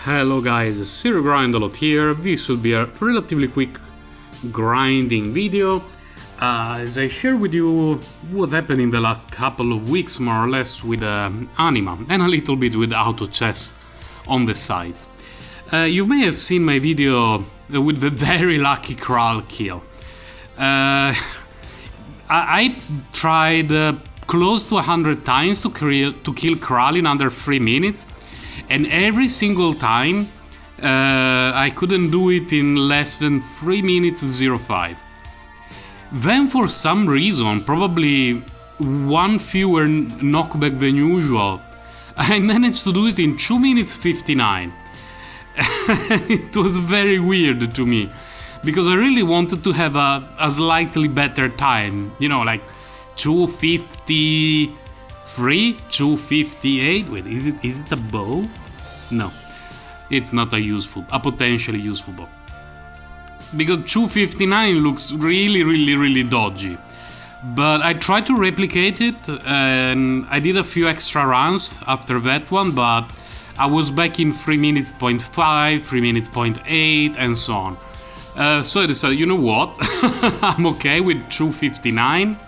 Hello guys, Zero Grind a lot here. This will be a relatively quick grinding video as I share with you what happened in the last couple of weeks, more or less, with Anima and a little bit with auto chess on the sides. You may have seen my video with the very lucky Kraahl kill. I tried close to 100 times to kill Kraahl in under 3 minutes, and every single time I couldn't do it in less than 3 minutes 05. Then for some reason, probably one fewer knockback than usual, I managed to do it in 2 minutes 59. It was very weird to me, because I really wanted to have a slightly better time, you know, like 253, 258. Wait, is it a bow? No, it's not a potentially useful bow, because 259 looks really dodgy. But I tried to replicate it, and I did a few extra runs after that one, but I was back in 3 minutes point 5, 3 minutes point 8, and so on. So I decided, you know what, I'm okay with 259.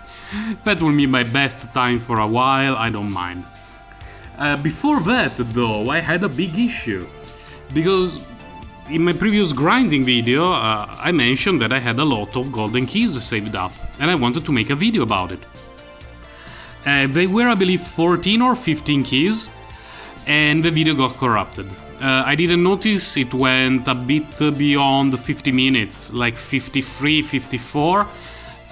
That will be my best time for a while, I don't mind. Before that, though, I had a big issue, because in my previous grinding video I mentioned that I had a lot of golden keys saved up, and I wanted to make a video about it. They were, I believe, 14 or 15 keys, and the video got corrupted. I didn't notice it went a bit beyond 50 minutes, like 53, 54.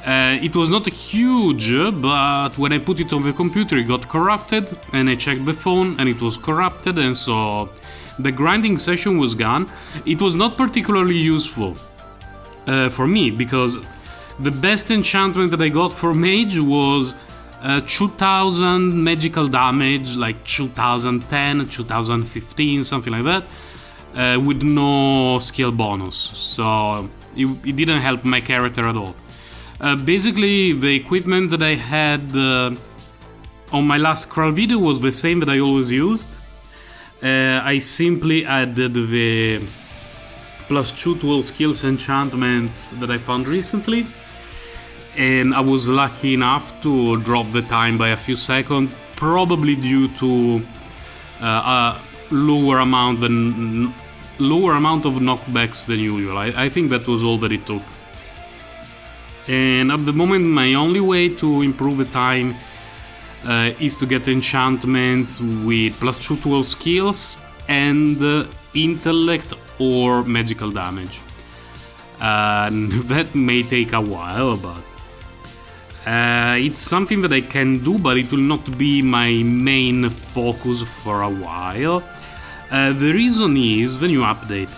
It was not huge, but when I put it on the computer it got corrupted, and I checked the phone and it was corrupted, and so the grinding session was gone. It was not particularly useful for me, because the best enchantment that I got for mage was 2000 magical damage, like 2010, 2015, something like that, with no skill bonus, so it didn't help my character at all. Basically, the equipment that I had on my last Kraahl video was the same that I always used. I simply added the +2 to all skills enchantment that I found recently, and I was lucky enough to drop the time by a few seconds, probably due to a lower amount of knockbacks than usual. I think that was all that it took. And at the moment, my only way to improve the time is to get enchantments with +2 to all skills and intellect or magical damage. That may take a while, but it's something that I can do, but it will not be my main focus for a while. The reason is the new update.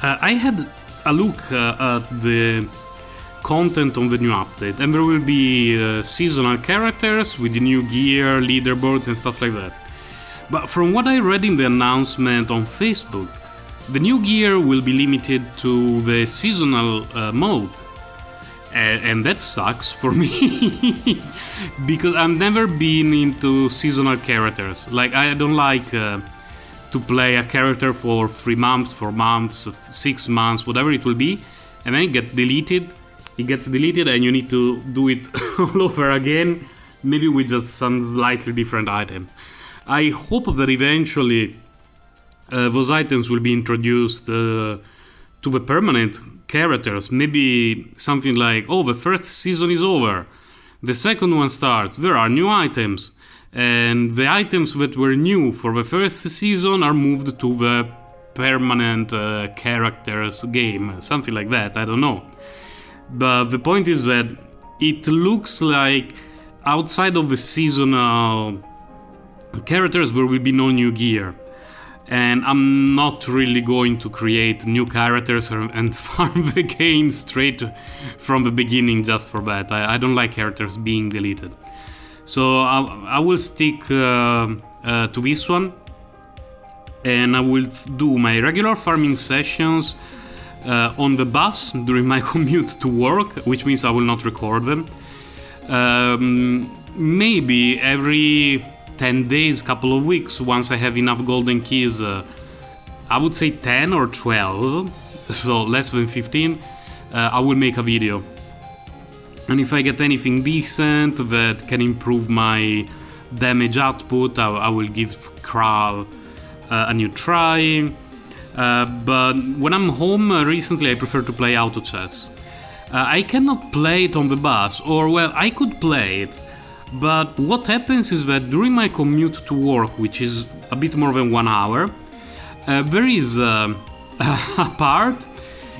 I had a look at the content on the new update, and there will be seasonal characters with the new gear, leaderboards and stuff like that. But from what I read in the announcement on Facebook, the new gear will be limited to the seasonal mode, and that sucks for me because I've never been into seasonal characters. Like, I don't like to play a character for 3 months, 4 months, 6 months, whatever it will be, and then it gets deleted, and you need to do it all over again, maybe with just some slightly different items. I hope that eventually those items will be introduced to the permanent characters. Maybe something like, oh, the first season is over, the second one starts, there are new items, and the items that were new for the first season are moved to the permanent characters game, something like that, I don't know. But the point is that it looks like outside of the seasonal characters there will be no new gear, and I'm not really going to create new characters and farm the game straight from the beginning just for that. I don't like characters being deleted. So I will stick to this one, and I will do my regular farming sessions on the bus during my commute to work, which means I will not record them. Maybe every 10 days, couple of weeks, once I have enough golden keys, I would say 10 or 12, so less than 15, I will make a video. And if I get anything decent that can improve my damage output, I will give Kraahl a new try. But when I'm home recently, I prefer to play auto chess. I cannot play it on the bus, or well, I could play it, but what happens is that during my commute to work, which is a bit more than 1 hour, there is a part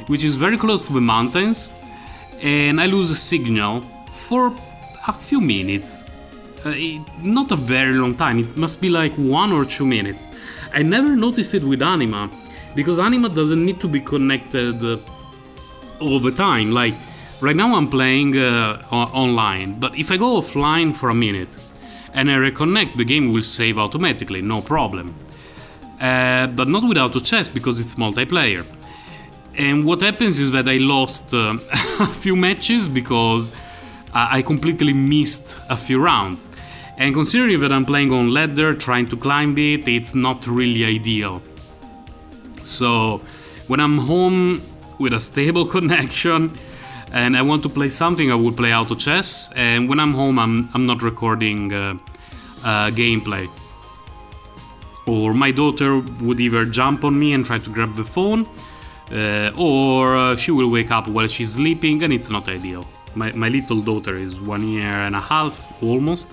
which is very close to the mountains, and I lose a signal for a few minutes. Not a very long time, it must be like 1 or 2 minutes. I never noticed it with Anima, because Anima doesn't need to be connected all the time. Like right now I'm playing online, but if I go offline for a minute and I reconnect, the game will save automatically, no problem. But not with auto chess, because it's multiplayer. And what happens is that I lost a few matches because I completely missed a few rounds. And considering that I'm playing on ladder, trying to climb it, it's not really ideal. So when I'm home with a stable connection and I want to play something, I will play auto chess. And when I'm home, I'm not recording gameplay. Or my daughter would either jump on me and try to grab the phone, or she will wake up while she's sleeping, and it's not ideal. My little daughter is 1 year and a half almost,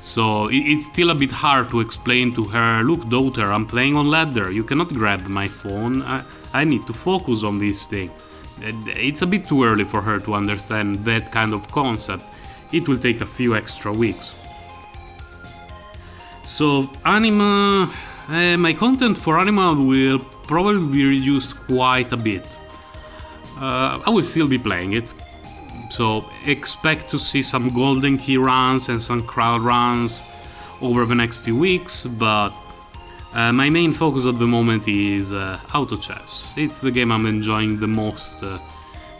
so it's still a bit hard to explain to her, look daughter, I'm playing on ladder, you cannot grab my phone, I need to focus on this thing. It's a bit too early for her to understand that kind of concept. It will take a few extra weeks. So Anima, my content for Anima will probably be reduced quite a bit. I will still be playing it, so expect to see some golden key runs and some Kraahl runs over the next few weeks, but my main focus at the moment is auto chess. It's the game I'm enjoying the most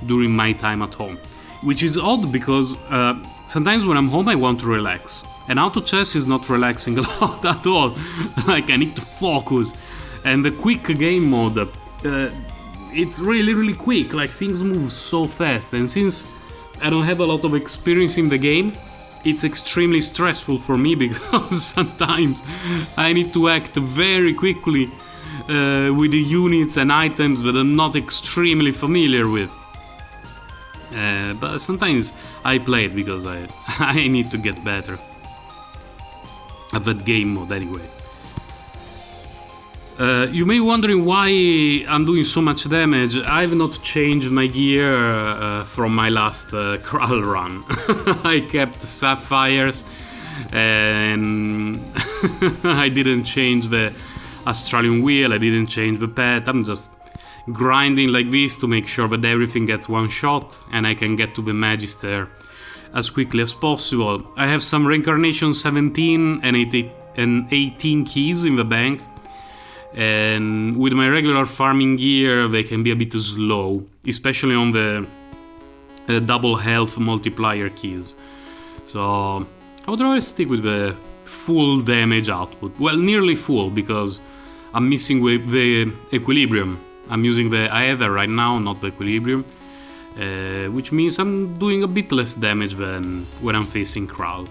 during my time at home, which is odd because sometimes when I'm home I want to relax, and auto chess is not relaxing a lot at all. Like I need to focus, and the quick game mode, it's really quick, like things move so fast, and since I don't have a lot of experience in the game, it's extremely stressful for me because sometimes I need to act very quickly with the units and items that I'm not extremely familiar with. But sometimes I play it because I need to get better at that game mode anyway. You may be wondering why I'm doing so much damage. I've not changed my gear from my last Kraahl run. I kept sapphires and I didn't change the Australian wheel, I didn't change the pet. I'm just grinding like this to make sure that everything gets one shot and I can get to the Magister as quickly as possible. I have some Reincarnation 17 and 18 keys in the bank, and with my regular farming gear they can be a bit slow, especially on the double health multiplier keys. So I would rather stick with the full damage output. Well, nearly full, because I'm missing with the equilibrium. I'm using the Aether right now, not the equilibrium, which means I'm doing a bit less damage than when I'm facing Kraahl.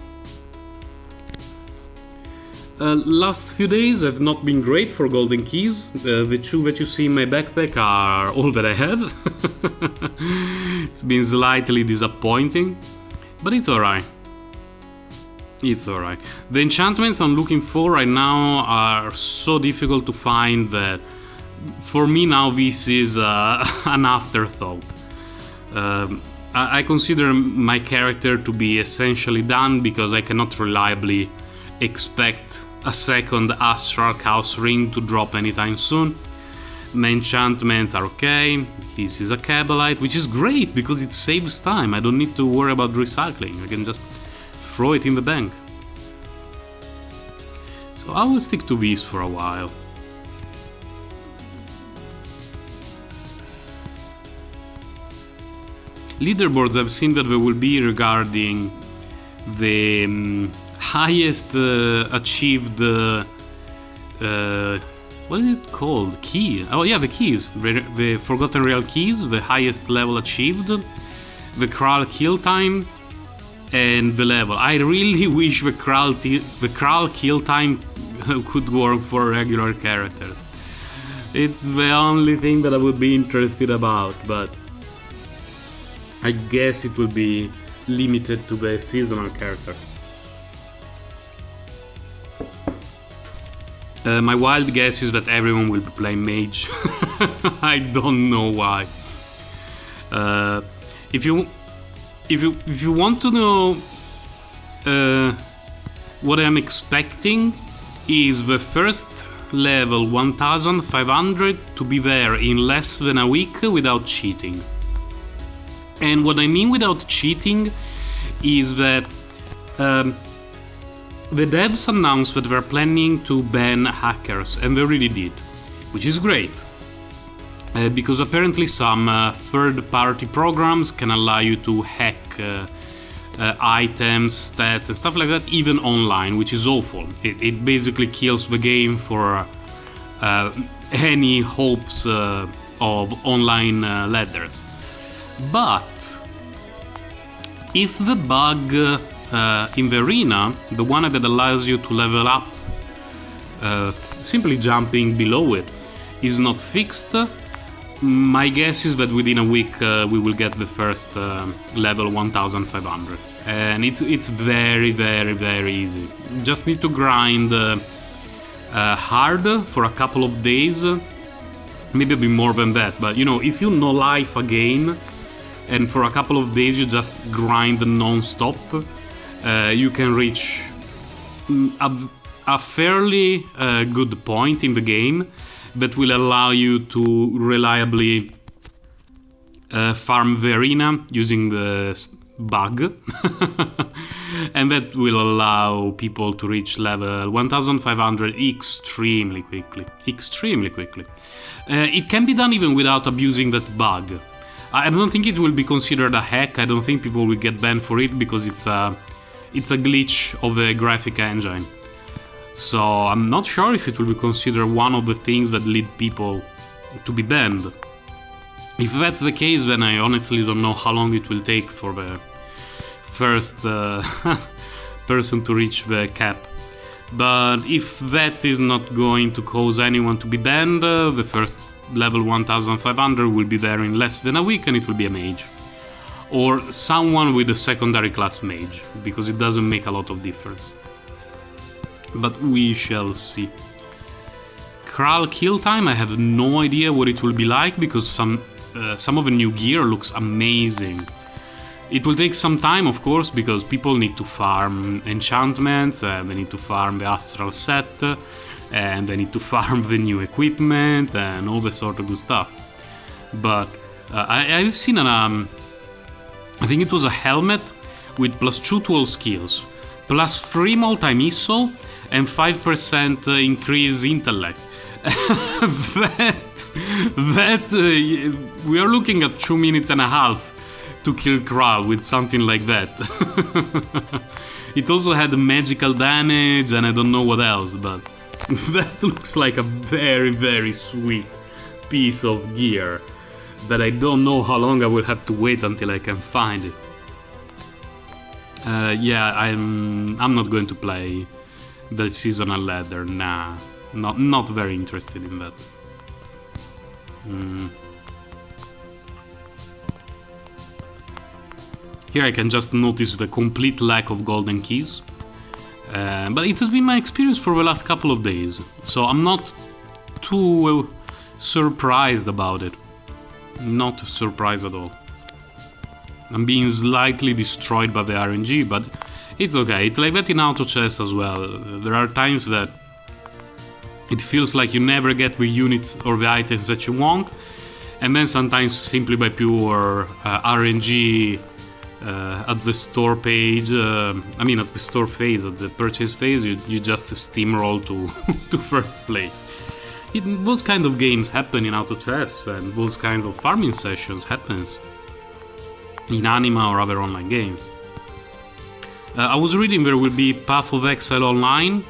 Last few days have not been great for golden keys. The two that you see in my backpack are all that I have. It's been slightly disappointing, but it's alright. It's alright. The enchantments I'm looking for right now are so difficult to find that for me now this is an afterthought. I consider my character to be essentially done because I cannot reliably expect a second Astral Chaos Ring to drop anytime soon. My enchantments are okay. This is a Kabbalite, which is great because it saves time. I don't need to worry about recycling. I can just throw it in the bank. So I will stick to these for a while. Leaderboards, I've seen that there will be regarding the highest achieved what is it called? Key. Oh yeah, the keys. The Forgotten Real keys, the highest level achieved, the Kraahl kill time, and the level. I really wish the Kraahl kill time could work for regular characters. It's the only thing that I would be interested about, but I guess it will be limited to the seasonal character. My wild guess is that everyone will be playing mage. I don't know why. If you want to know what I'm expecting, is the first level 1500 to be there in less than a week without cheating. And what I mean without cheating is that the devs announced that they're planning to ban hackers, and they really did, which is great. Because apparently some third-party programs can allow you to hack items, stats, and stuff like that, even online, which is awful. It basically kills the game for any hopes of online ladders. But if the bug in the arena, the one that allows you to level up simply jumping below it, is not fixed, my guess is that within a week we will get the first level 1500. And it's very, very, very easy. Just need to grind hard for a couple of days, maybe a bit more than that, but you know, if you no life again and for a couple of days you just grind non-stop, you can reach a fairly good point in the game that will allow you to reliably farm the arena using the bug. And that will allow people to reach level 1500 extremely quickly. It can be done even without abusing that bug. I don't think it will be considered a hack. I don't think people will get banned for it, because it's a glitch of the graphic engine. So I'm not sure if it will be considered one of the things that lead people to be banned. If that's the case, then I honestly don't know how long it will take for the first person to reach the cap. But if that is not going to cause anyone to be banned, the first level 1500 will be there in less than a week, and it will be a mage. Or someone with a secondary class mage, because it doesn't make a lot of difference. But we shall see. Kraahl kill time, I have no idea what it will be like, because some of the new gear looks amazing. It will take some time, of course, because people need to farm enchantments, they need to farm the astral set, and they need to farm the new equipment and all that sort of good stuff. But I've seen I think it was a helmet with +2 to all skills, +3 multi-missile, and 5% increase intellect. We are looking at 2 minutes and a half to kill Kraahl with something like that. It also had magical damage and I don't know what else, but that looks like a very, very sweet piece of gear that I don't know how long I will have to wait until I can find it. Yeah, I'm not going to play the seasonal ladder. Nah, not very interested in that. Here I can just notice the complete lack of golden keys. But it has been my experience for the last couple of days, so I'm not too surprised about it. Not surprised at all. I'm being slightly destroyed by the RNG, but it's okay. It's like that in auto chess as well. There are times that it feels like you never get the units or the items that you want, and then sometimes simply by pure RNG at the store page, at the store phase, at the purchase phase, you just steamroll to first place. Those kind of games happen in auto chess, and those kinds of farming sessions happens in Anima or other online games. I was reading there will be Path of Exile Online,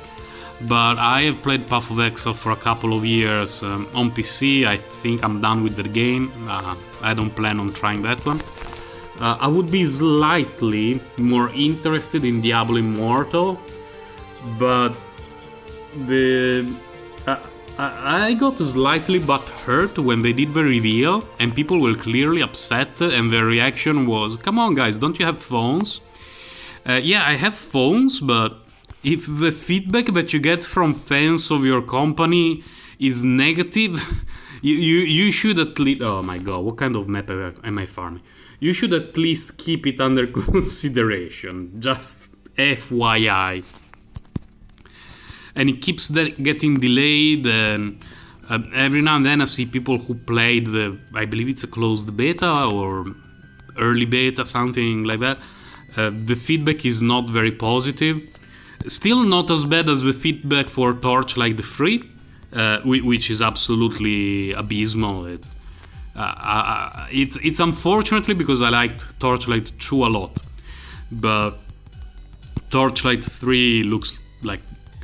but I have played Path of Exile for a couple of years on PC. I think I'm done with the game. I don't plan on trying that one. I would be slightly more interested in Diablo Immortal, but I got slightly butthurt when they did the reveal, and people were clearly upset, and their reaction was, "Come on, guys, don't you have phones?" Yeah, I have phones, but if the feedback that you get from fans of your company is negative, you should at least... Oh my god, what kind of map am I farming? You should at least keep it under consideration, just FYI. And it keeps getting delayed, and every now and then I see people who played I believe it's a closed beta or early beta, something like that. The feedback is not very positive. Still not as bad as the feedback for Torchlight 3, which is absolutely abysmal. It's unfortunately because I liked Torchlight 2 a lot, but Torchlight 3 looks like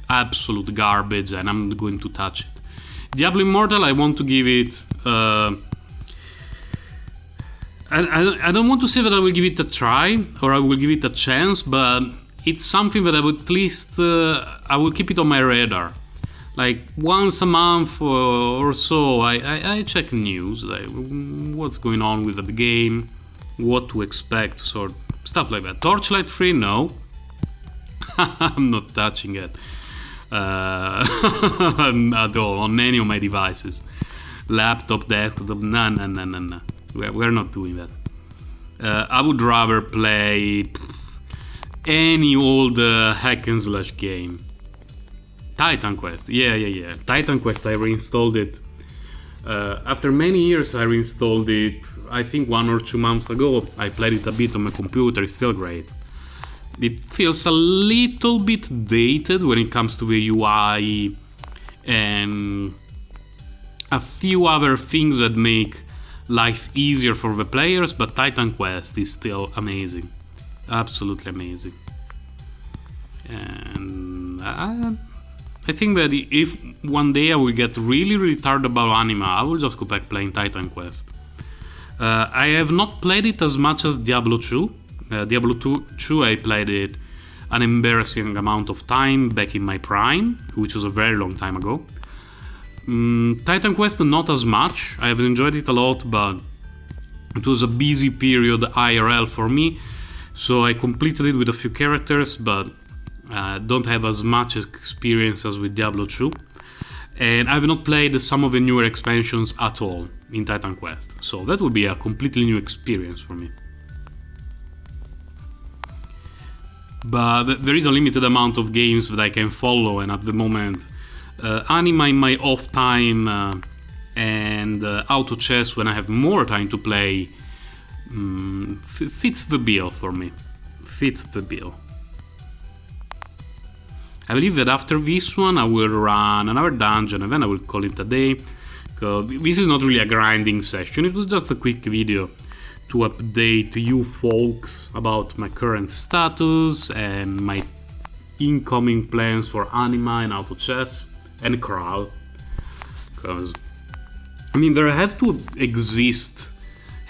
absolute garbage, and I'm not going to touch it. Diablo Immortal, I want to give it... I don't want to say that I will give it a try, or I will give it a chance, but it's something that I would at least... I will keep it on my radar. Like, once a month or so, I check news, like what's going on with the game, what to expect, sort stuff like that. Torchlight 3, no. I'm not touching it. At all on any of my devices, laptop, desktop, no. We're not doing that. I would rather play any old hack and slash game. Titan Quest, yeah. Titan Quest, I reinstalled it. After many years, I reinstalled it. I think 1 or 2 months ago. I played it a bit on my computer. It's still great. It feels a little bit dated when it comes to the UI and a few other things that make life easier for the players, but Titan Quest is still amazing. Absolutely amazing. And I think that if one day I will get really tired about Anima, I will just go back playing Titan Quest. I have not played it as much as Diablo 2. Diablo 2, I played it an embarrassing amount of time back in my prime, which was a very long time ago. Titan Quest, not as much. I have enjoyed it a lot, but it was a busy period IRL for me, so I completed it with a few characters, but don't have as much experience as with Diablo 2. And I've not played some of the newer expansions at all in Titan Quest, so that would be a completely new experience for me. But there is a limited amount of games that I can follow, and at the moment Anima in my off time and auto chess when I have more time to play fits the bill for me. Fits the bill. I believe that after this one I will run another dungeon and then I will call it a day. This is not really a grinding session, it was just a quick video to update you folks about my current status and my incoming plans for Anima and auto chess and Kraahl. Because, I mean, there have to exist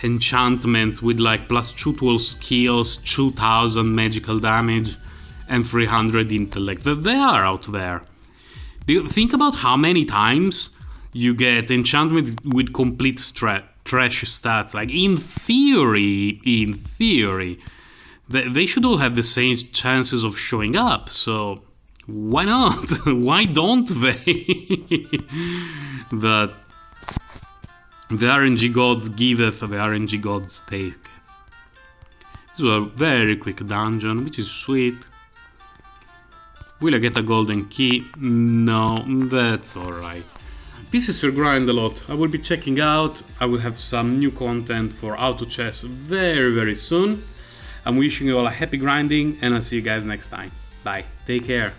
enchantments with like +2 to all skills, 2000 magical damage, and 300 intellect. They are out there. Think about how many times you get enchantments with complete trash stats. Like, in theory, they should all have the same chances of showing up. So why not? Why don't they? But the RNG gods giveth, the RNG gods taketh. This was a very quick dungeon, which is sweet. Will I get a golden key? No, that's alright. This is your grind a lot. I will be checking out. I will have some new content for auto chess very soon. I'm wishing you all a happy grinding, and I'll see you guys next time. Bye. Take care.